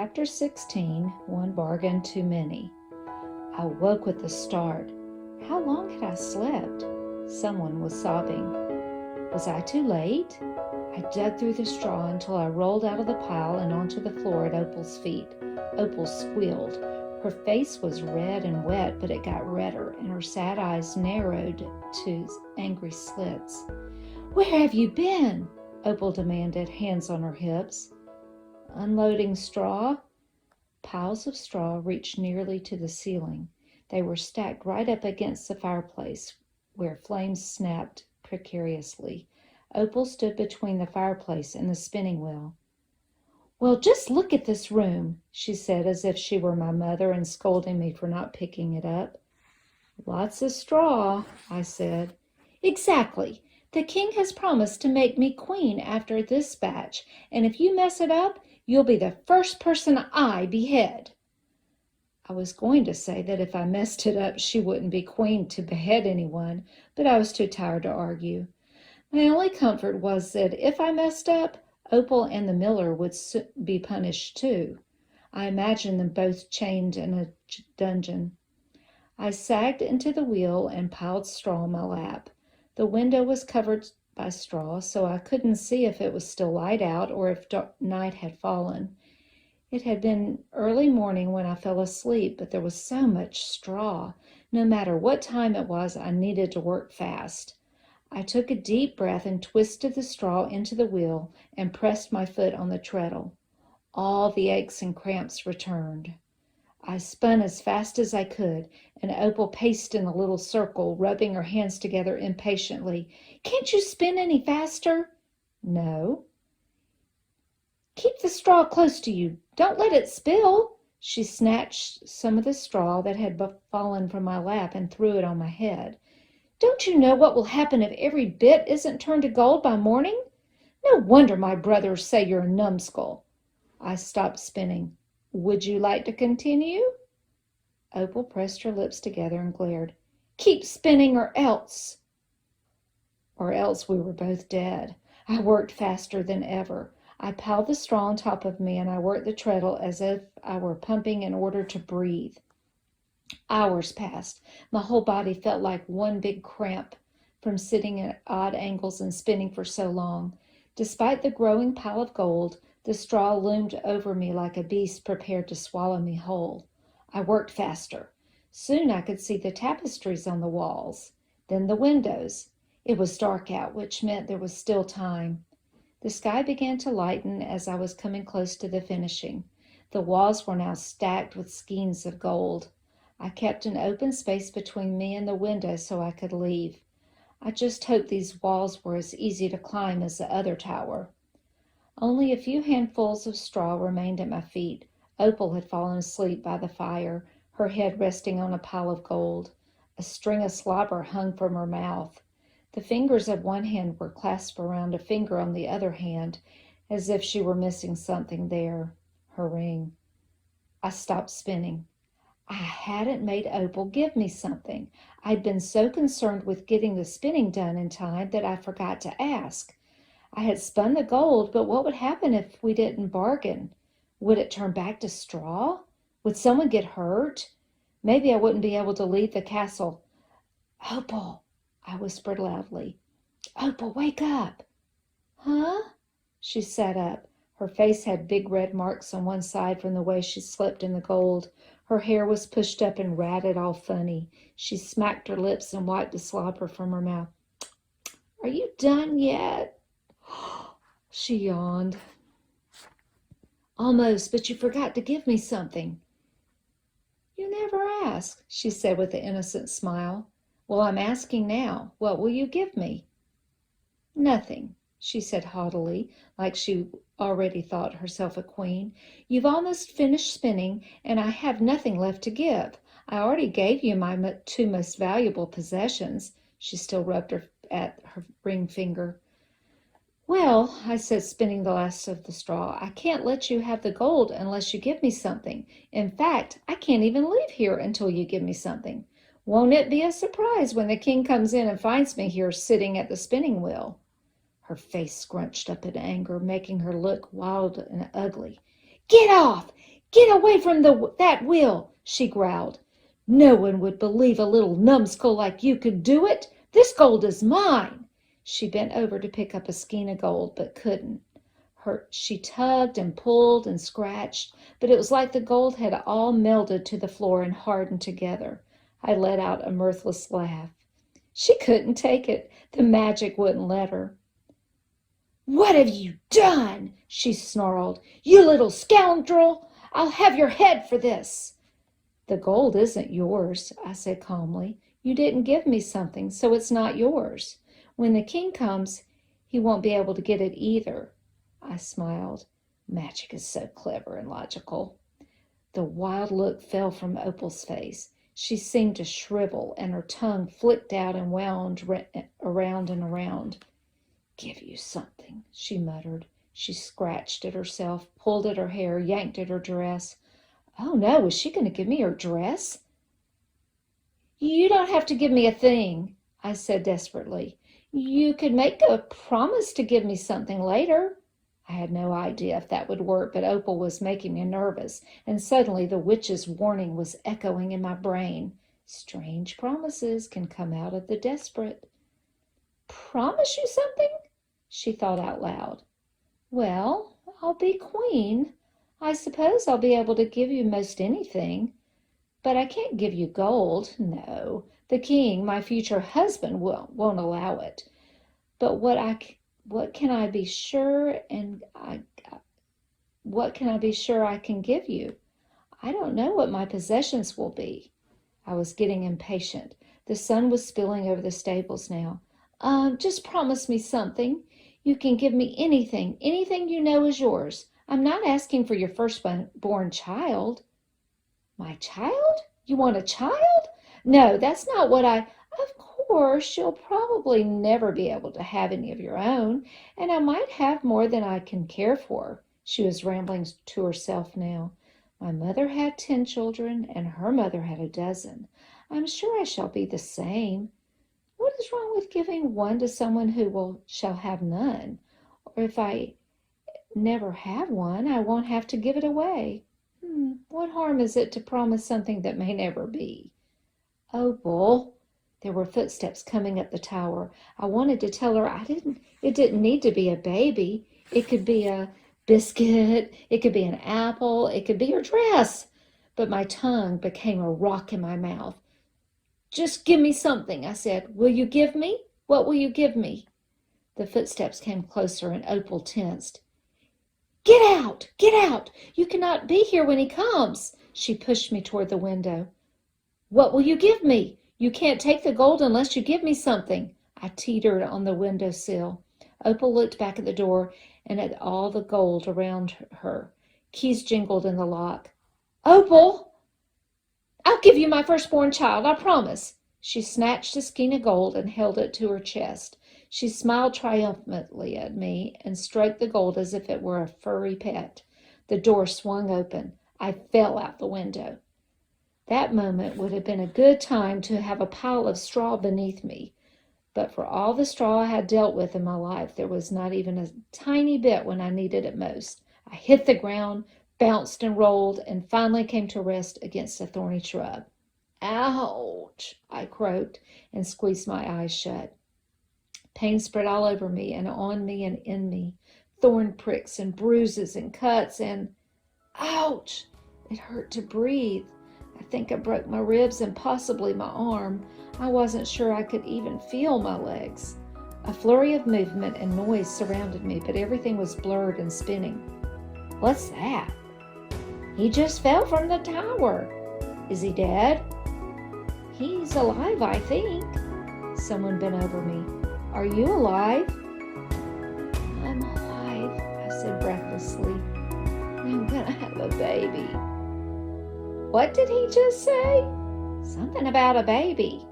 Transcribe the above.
Chapter 16, One Bargain Too Many. I woke with a start. How long had I slept? Someone was sobbing. Was I too late? I dug through the straw until I rolled out of the pile and onto the floor at Opal's feet. Opal squealed. Her face was red and wet, but it got redder, and her sad eyes narrowed to angry slits. "Where have you been?" Opal demanded, hands on her hips. "Unloading straw." Piles of straw reached nearly to the ceiling. They were stacked right up against the fireplace, where flames snapped precariously. Opal stood between the fireplace and the spinning wheel. "Well, just look at this room," she said, as if she were my mother and scolding me for not picking it up. "Lots of straw," I said. "Exactly. The king has promised to make me queen after this batch, and if you mess it up, you'll be the first person I behead." I was going to say that if I messed it up, she wouldn't be queen to behead anyone, but I was too tired to argue. My only comfort was that if I messed up, Opal and the miller would be punished too. I imagined them both chained in a dungeon. I sagged into the wheel and piled straw in my lap. The window was covered by straw, so I couldn't see if it was still light out or if night had fallen. It had been early morning when I fell asleep, but there was so much straw. No matter what time it was, I needed to work fast. I took a deep breath and twisted the straw into the wheel and pressed my foot on the treadle. All the aches and cramps returned. I spun as fast as I could, and Opal paced in a little circle, rubbing her hands together impatiently. "Can't you spin any faster?" "No." "Keep the straw close to you. Don't let it spill." She snatched some of the straw that had fallen from my lap and threw it on my head. "Don't you know what will happen if every bit isn't turned to gold by morning? No wonder my brothers say you're a numbskull." I stopped spinning. "Would you like to continue?" Opal pressed her lips together and glared. "Keep spinning or else." Or else we were both dead. I worked faster than ever. I piled the straw on top of me and I worked the treadle as if I were pumping in order to breathe. Hours passed. My whole body felt like one big cramp from sitting at odd angles and spinning for so long. Despite the growing pile of gold, the straw loomed over me like a beast prepared to swallow me whole. I worked faster. Soon I could see the tapestries on the walls, then the windows. It was dark out, which meant there was still time. The sky began to lighten as I was coming close to the finishing. The walls were now stacked with skeins of gold. I kept an open space between me and the window so I could leave. I just hoped these walls were as easy to climb as the other tower. Only a few handfuls of straw remained at my feet. Opal had fallen asleep by the fire, her head resting on a pile of gold. A string of slobber hung from her mouth. The fingers of one hand were clasped around a finger on the other hand, as if she were missing something there, her ring. I stopped spinning. I hadn't made Opal give me something. I'd been so concerned with getting the spinning done in time that I forgot to ask. I had spun the gold, but what would happen if we didn't bargain? Would it turn back to straw? Would someone get hurt? Maybe I wouldn't be able to leave the castle. "Opal," I whispered loudly. "Opal, wake up." "Huh?" She sat up. Her face had big red marks on one side from the way she slipped in the gold. Her hair was pushed up and ratted all funny. She smacked her lips and wiped the slobber from her mouth. "Are you done yet?" She yawned. "Almost, but you forgot to give me something." "You never ask," she said with an innocent smile. "Well, I'm asking now. What will you give me?" "Nothing," she said haughtily, like she already thought herself a queen. "You've almost finished spinning, and I have nothing left to give. I already gave you my two most valuable possessions." She still rubbed at her ring finger. "Well," I said, spinning the last of the straw, "I can't let you have the gold unless you give me something. In fact, I can't even leave here until you give me something. Won't it be a surprise when the king comes in and finds me here sitting at the spinning wheel?" Her face scrunched up in anger, making her look wild and ugly. "Get off! Get away from that wheel, she growled. No one would believe a little numbskull like you could do it. This gold is mine. She bent over to pick up a skein of gold, but couldn't. She tugged and pulled and scratched, but it was like the gold had all melded to the floor and hardened together. I let out a mirthless laugh. She couldn't take it. The magic wouldn't let her. What have you done? She snarled. You little scoundrel! I'll have your head for this. The gold isn't yours, I said calmly. You didn't give me something, so it's not yours. When the king comes, he won't be able to get it either. I smiled. Magic is so clever and logical. The wild look fell from Opal's face. She seemed to shrivel, and her tongue flicked out and wound around and around. Give you something, she muttered. She scratched at herself, pulled at her hair, yanked at her dress. Oh no, is she going to give me her dress? You don't have to give me a thing, I said desperately. You could make a promise to give me something later. I had no idea if that would work, but Opal was making me nervous, and suddenly the witch's warning was echoing in my brain. Strange promises can come out of the desperate. Promise you something? She thought out loud. Well, I'll be queen. I suppose I'll be able to give you most anything. But I can't give you gold. No, the king, my future husband, won't allow it. But what can I be sure I can give you? I don't know what my possessions will be. I was getting impatient. The sun was spilling over the stables now. Just promise me something. You can give me anything. Anything you know is yours. I'm not asking for your firstborn child. My child? You want a child? No, that's not what Of course, you'll probably never be able to have any of your own, and I might have more than I can care for. She was rambling to herself now. My mother had 10 children, and her mother had a dozen. I'm sure I shall be the same. What is wrong with giving one to someone who shall have none? Or if I never have one, I won't have to give it away. What harm is it to promise something that may never be? Opal. There were footsteps coming up the tower. I wanted to tell her it didn't need to be a baby. It could be a biscuit. It could be an apple. It could be her dress. But my tongue became a rock in my mouth. Just give me something, I said. Will you give me? What will you give me? The footsteps came closer, and Opal tensed. Get out! Get out! You cannot be here when he comes. She pushed me toward the window. What will you give me? You can't take the gold unless you give me something. I teetered on the windowsill. Opal looked back at the door and at all the gold around her. Keys jingled in the lock. Opal! I'll give you my firstborn child, I promise. She snatched a skein of gold and held it to her chest. She smiled triumphantly at me and stroked the gold as if it were a furry pet. The door swung open. I fell out the window. That moment would have been a good time to have a pile of straw beneath me. But for all the straw I had dealt with in my life, there was not even a tiny bit when I needed it most. I hit the ground, bounced and rolled, and finally came to rest against a thorny shrub. Ouch, I croaked and squeezed my eyes shut. Pain spread all over me and on me and in me. Thorn pricks and bruises and cuts and... Ouch! It hurt to breathe. I think I broke my ribs and possibly my arm. I wasn't sure I could even feel my legs. A flurry of movement and noise surrounded me, but everything was blurred and spinning. What's that? He just fell from the tower. Is he dead? He's alive, I think. Someone bent over me. Are you alive? I'm alive, I said breathlessly. I'm gonna have a baby. What did he just say? Something about a baby.